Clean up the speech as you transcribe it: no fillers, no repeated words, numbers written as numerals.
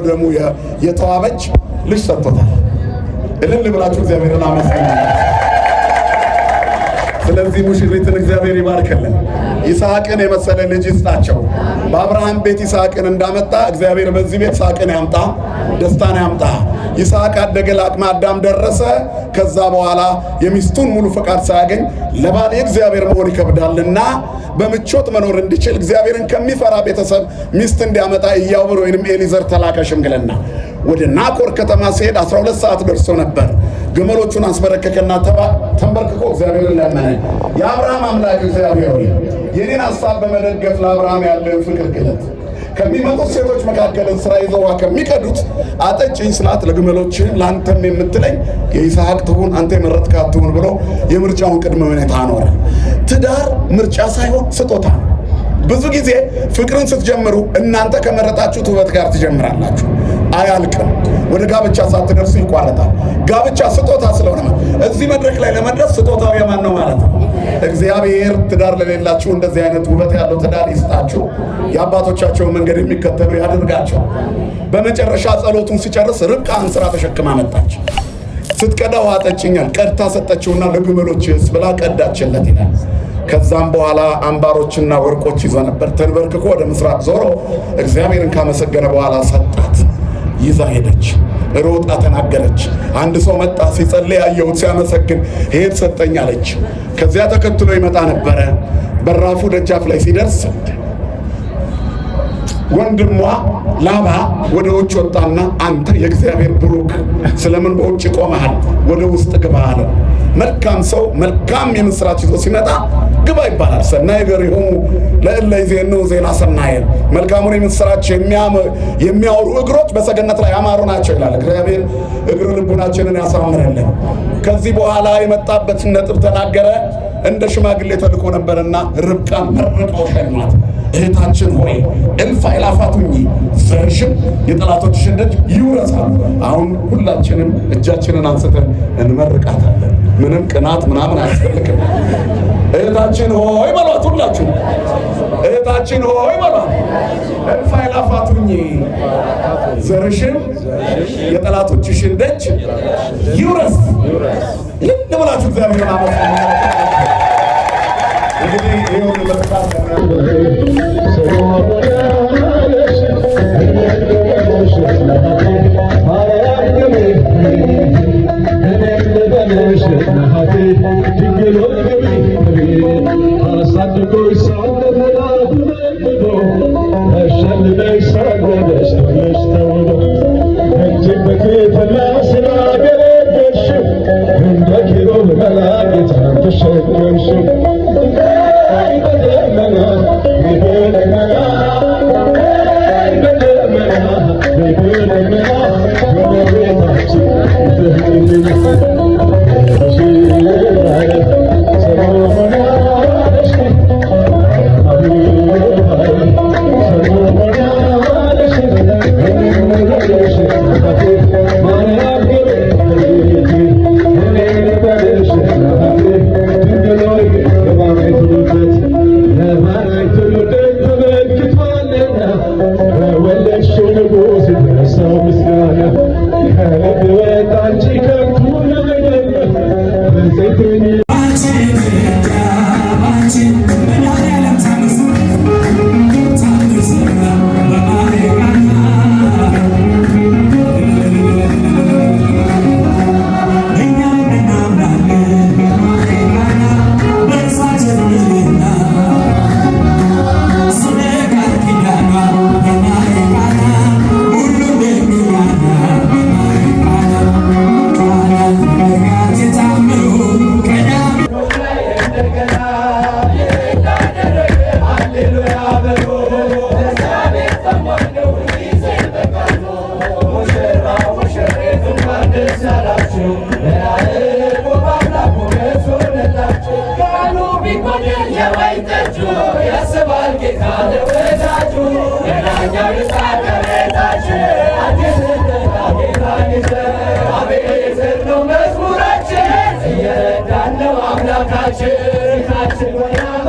ደሙ የተዋበች ልጅ ሰጥቶታል። እልል ብላችሁ እግዚአብሔርን አመስግኑ። ስለዚህ ሙሽሪትን እግዚአብሔር ይባርክልን። ይስሐቅን የመሰለ ልጅ ይስጣቸው። በአብርሃም ቤት ይስሐቅን እንዳመጣ እግዚአብሔር በዚህ ቤት ይስሐቅን ያምጣ፣ ደስታን ያምጣ። ይስሐቅ አደገ፣ ለአቅመ አዳም ደረሰ። ከዛ በኋላ የሚስቱን ሙሉ ፈቃድ ሳያገኝ ለባል የእግዚአብሔር መሆን ይከብዳልና በምቾት መኖር እንዲችል እግዚአብሔርን ከሚፈራ ቤተሰብ ሚስት እንዲያመጣ ኢያዕብር ወይንም ኤሊዘር ተላከ ሽምግልና። ወደ ናኮር ከተማ ሲሄድ 12 ሰዓት ደርሶ ነበር። ግመሎቹን አስበረከከና ተንበርክኮ እግዚአብሔርን ለመነ። የአብርሃም አምላክ እግዚአብሔር ሆይ የኔን ሐሳብ በመደገፍ ለአብርሃም ያለውን ፍቅር ግለጥ። ከሚመጡት ሴቶች መካከል እንስራ ይዘው ከሚቀዱት አጠጭኝ ስላት ለግመሎችህም ለአንተም የምትለኝ የይስሐቅ ትሁን አንተ የመረጥካት ትሁን ብሎ የምርጫውን ቅድመ ሁኔታ አኖረ። ትዳር ምርጫ ሳይሆን ስጦታ ነው። ብዙ ጊዜ ፍቅርን ስትጀምሩ እናንተ ከመረጣችሁት ውበት ጋር ትጀምራላችሁ፣ አያልቅም። ወደ ጋብቻ ሳትደርሱ ይቋረጣል። ጋብቻ ስጦታ ስለሆነ እዚህ መድረክ ላይ ለመድረስ ስጦታው የማን ነው ማለት ነው? እግዚአብሔር። ትዳር ለሌላችሁ እንደዚህ አይነት ውበት ያለው ትዳር ይስጣችሁ፣ የአባቶቻቸውን መንገድ የሚከተሉ ያድርጋቸው። በመጨረሻ ጸሎቱን ሲጨርስ ርብቃ እንስራ ተሸክማ መጣች። ስትቀዳ ውሃ ጠጭኛል ቀድታ ሰጠችውና ለግመሎችስ ብላ ቀዳችለት ይላል። ከዛም በኋላ አምባሮችና ወርቆች ይዞ ነበር። ተንበርክኮ ወደ ምስራቅ ዞሮ እግዚአብሔርን ካመሰገነ በኋላ ሰጣት። ይዛ ሄደች። ሮጣ ተናገረች። አንድ ሰው መጣ ሲጸልይ ያየሁት ሲያመሰግን ሄድ ሰጠኝ አለች። ከዚያ ተከትሎ ይመጣ ነበረ። በራፉ ደጃፍ ላይ ሲደርስ ወንድሟ ላባ ወደ ውጭ ወጣና አንተ የእግዚአብሔር ብሩክ ስለምን በውጭ ቆመሃል? ወደ ውስጥ ግባ አለው። መልካም ሰው መልካም የምስራች ይዞ ሲመጣ ግባ ይባላል። ሰናይ ገሪሆሙ ለእለ ይዜኑ ዜና ሰናየ፣ መልካሙን የምስራች የሚያወሩ እግሮች በሰገነት ላይ ያማሩ ናቸው ይላል። እግዚአብሔር እግር ልቡናችንን ያሳምረልን። ከዚህ በኋላ የመጣበትን ነጥብ ተናገረ። እንደ ሽማግሌ ተልኮ ነበርና ርብቃን መርቀው ሸኟት። እህታችን ሆይ እልፍ አእላፋት ሁኚ፣ ዘርሽም የጠላቶችሽን ደጅ ይውረሳል። አሁን ሁላችንም እጃችንን አንስተን እንመርቃታለን። ምንም ቅናት ምናምን አያስፈልግም። እህታችን ሆይ በሏት፣ ሁላችሁ እህታችን ሆይ በሏት። እልፍ አእላፋት ሁኚ፣ ዘርሽም የጠላቶችሽን ደጅ ይውረስ። ይህን ብላችሁ እግዚአብሔርን አመስግኑ። እንግዲህ ይሁን ለተካፈለ I'm